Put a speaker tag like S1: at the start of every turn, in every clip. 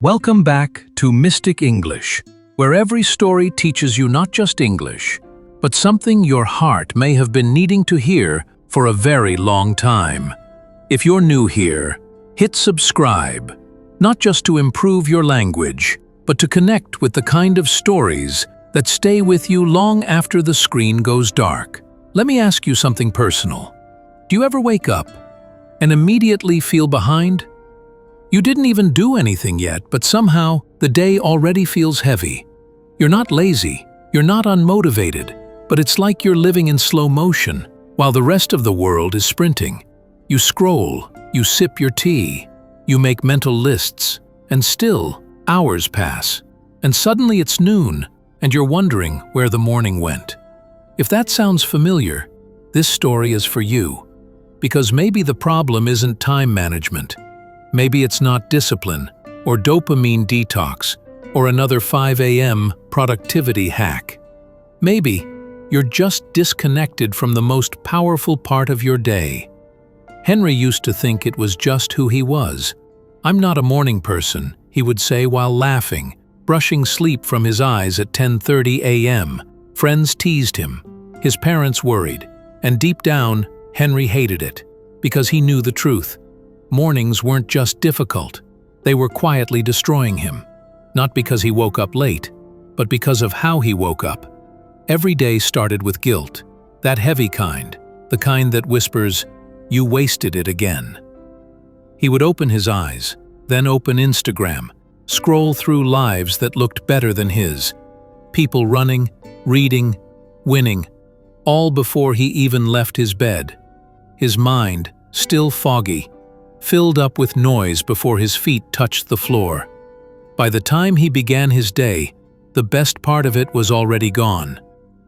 S1: Welcome back to Mystic English, where every story teaches you not just English, but something your heart may have been needing to hear for a very long time. If you're new here, hit subscribe, not just to improve your language, but to connect with the kind of stories that stay with you long after the screen goes dark. Let me ask you something personal. Do you ever wake up and immediately feel behind? You didn't even do anything yet, but somehow the day already feels heavy. You're not lazy, you're not unmotivated, but it's like you're living in slow motion while the rest of the world is sprinting. You scroll, you sip your tea, you make mental lists, and still hours pass. And suddenly it's noon, and you're wondering where the morning went. If that sounds familiar, this story is for you. Because maybe the problem isn't time management. Maybe it's not discipline, or dopamine detox, or another 5 a.m. productivity hack. Maybe you're just disconnected from the most powerful part of your day. Henry used to think it was just who he was. "I'm not a morning person," he would say while laughing, brushing sleep from his eyes at 10:30 a.m. Friends teased him, his parents worried, and deep down, Henry hated it, because he knew the truth. Mornings weren't just difficult, they were quietly destroying him. Not because he woke up late, but because of how he woke up. Every day started with guilt, that heavy kind, the kind that whispers, "You wasted it again." He would open his eyes, then open Instagram, scroll through lives that looked better than his. People running, reading, winning, all before he even left his bed. His mind, still foggy, filled up with noise before his feet touched the floor. By the time he began his day, the best part of it was already gone.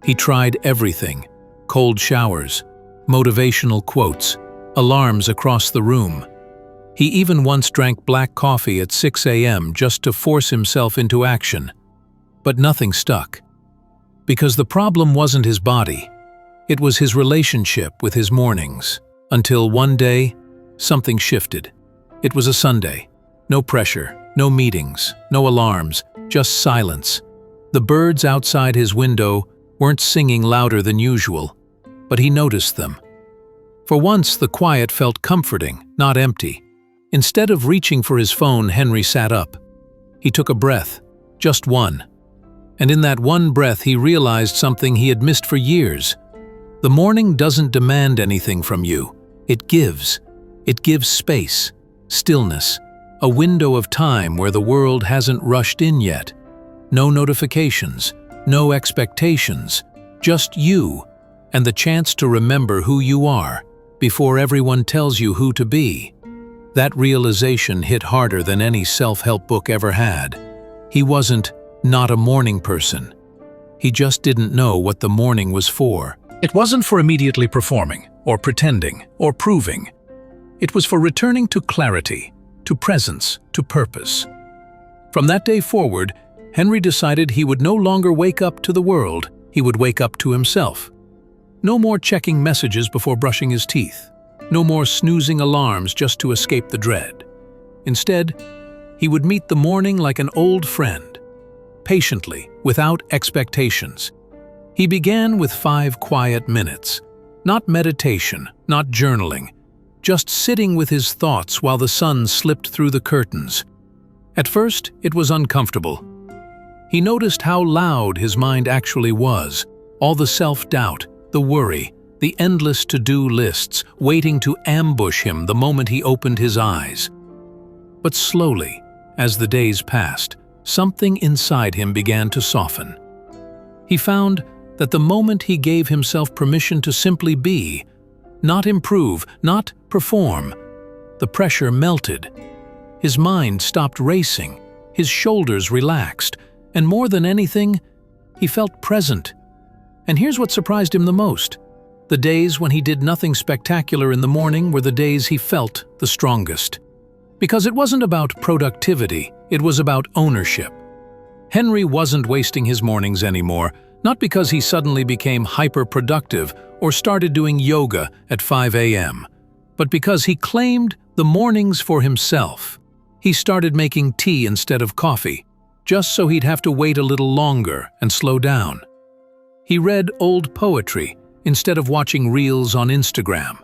S1: He tried everything: cold showers, motivational quotes, alarms across the room. He even once drank black coffee at 6 a.m. just to force himself into action. But nothing stuck. Because the problem wasn't his body, it was his relationship with his mornings. Until one day, something shifted. It was a Sunday. No pressure, no meetings, no alarms, just silence. The birds outside his window weren't singing louder than usual, but he noticed them. For once, the quiet felt comforting, not empty. Instead of reaching for his phone, Henry sat up. He took a breath, just one. And in that one breath, he realized something he had missed for years. The morning doesn't demand anything from you. It gives. It gives space, stillness, a window of time where the world hasn't rushed in yet. No notifications, no expectations, just you and the chance to remember who you are before everyone tells you who to be. That realization hit harder than any self-help book ever had. He wasn't not a morning person. He just didn't know what the morning was for. It wasn't for immediately performing, or pretending, or proving. It was for returning to clarity, to presence, to purpose. From that day forward, Henry decided he would no longer wake up to the world, he would wake up to himself. No more checking messages before brushing his teeth. No more snoozing alarms just to escape the dread. Instead, he would meet the morning like an old friend, patiently, without expectations. He began with 5 quiet minutes. Not meditation, not journaling, just sitting with his thoughts while the sun slipped through the curtains. At first, it was uncomfortable. He noticed how loud his mind actually was, all the self-doubt, the worry, the endless to-do lists waiting to ambush him the moment he opened his eyes. But slowly, as the days passed, something inside him began to soften. He found that the moment he gave himself permission to simply be, not improve, not perform, the pressure melted. His mind stopped racing, his shoulders relaxed, and more than anything, he felt present. And here's what surprised him the most. The days when he did nothing spectacular in the morning were the days he felt the strongest. Because it wasn't about productivity, it was about ownership. Henry wasn't wasting his mornings anymore, not because he suddenly became hyper-productive or started doing yoga at 5 a.m., but because he claimed the mornings for himself. He started making tea instead of coffee, just so he'd have to wait a little longer and slow down. He read old poetry instead of watching reels on Instagram.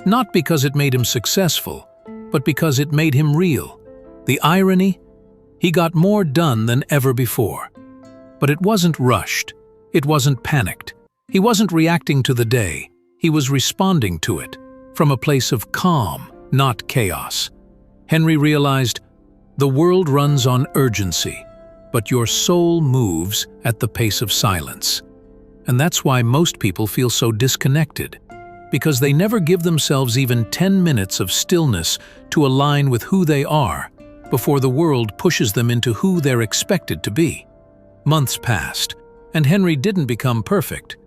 S1: Not because it made him successful, but because it made him real. The irony? He got more done than ever before. But it wasn't rushed. It wasn't panicked. He wasn't reacting to the day. He was responding to it, from a place of calm, not chaos. Henry realized, the world runs on urgency, but your soul moves at the pace of silence. And that's why most people feel so disconnected, because they never give themselves even 10 minutes of stillness to align with who they are before the world pushes them into who they're expected to be. Months passed, and Henry didn't become perfect.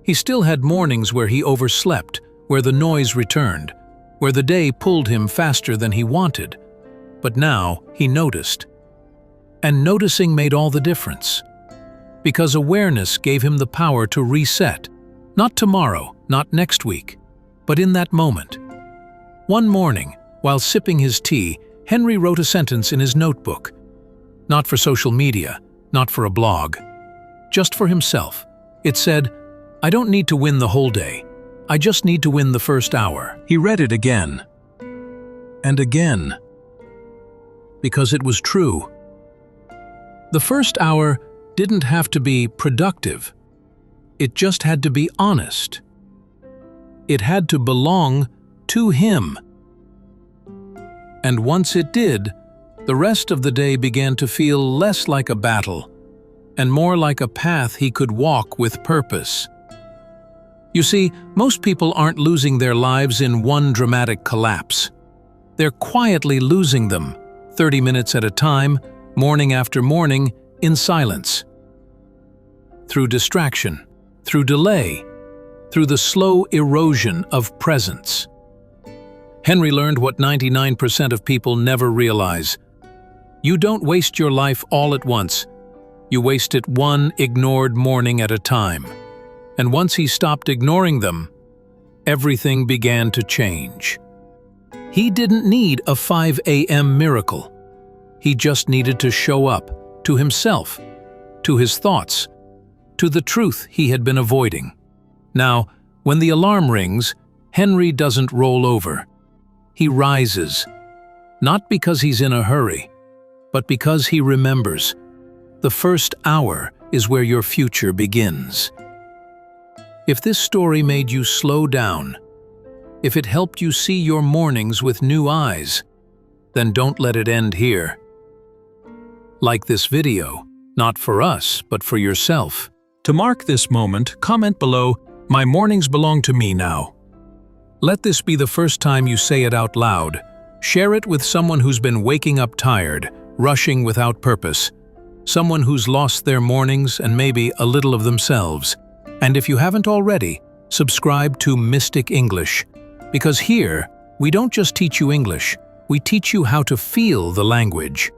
S1: He still had mornings where he overslept, where the noise returned, where the day pulled him faster than he wanted. But now he noticed. And noticing made all the difference. Because awareness gave him the power to reset, not tomorrow, not next week, but in that moment. One morning, while sipping his tea, Henry wrote a sentence in his notebook. Not for social media, not for a blog, just for himself. It said, "I don't need to win the whole day. I just need to win the first hour." He read it again. And again. Because it was true. The first hour didn't have to be productive. It just had to be honest. It had to belong to him. And once it did, the rest of the day began to feel less like a battle and more like a path he could walk with purpose. You see, most people aren't losing their lives in one dramatic collapse. They're quietly losing them, 30 minutes at a time, morning after morning, in silence. Through distraction, through delay, through the slow erosion of presence. Henry learned what 99% of people never realize. You don't waste your life all at once. You waste it one ignored morning at a time. And once he stopped ignoring them, everything began to change. He didn't need a 5 a.m. miracle. He just needed to show up, to himself, to his thoughts, to the truth he had been avoiding. Now, when the alarm rings, Henry doesn't roll over. He rises, not because he's in a hurry, but because he remembers. The first hour is where your future begins. If this story made you slow down, if it helped you see your mornings with new eyes, then don't let it end here. Like this video, not for us, but for yourself. To mark this moment, comment below, "My mornings belong to me now." Let this be the first time you say it out loud. Share it with someone who's been waking up tired, rushing without purpose. Someone who's lost their mornings and maybe a little of themselves. And if you haven't already, subscribe to Mystic English. Because here, we don't just teach you English, we teach you how to feel the language,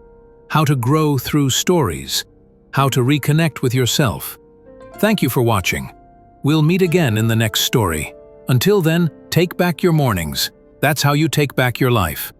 S1: how to grow through stories, how to reconnect with yourself. Thank you for watching. We'll meet again in the next story. Until then, take back your mornings. That's how you take back your life.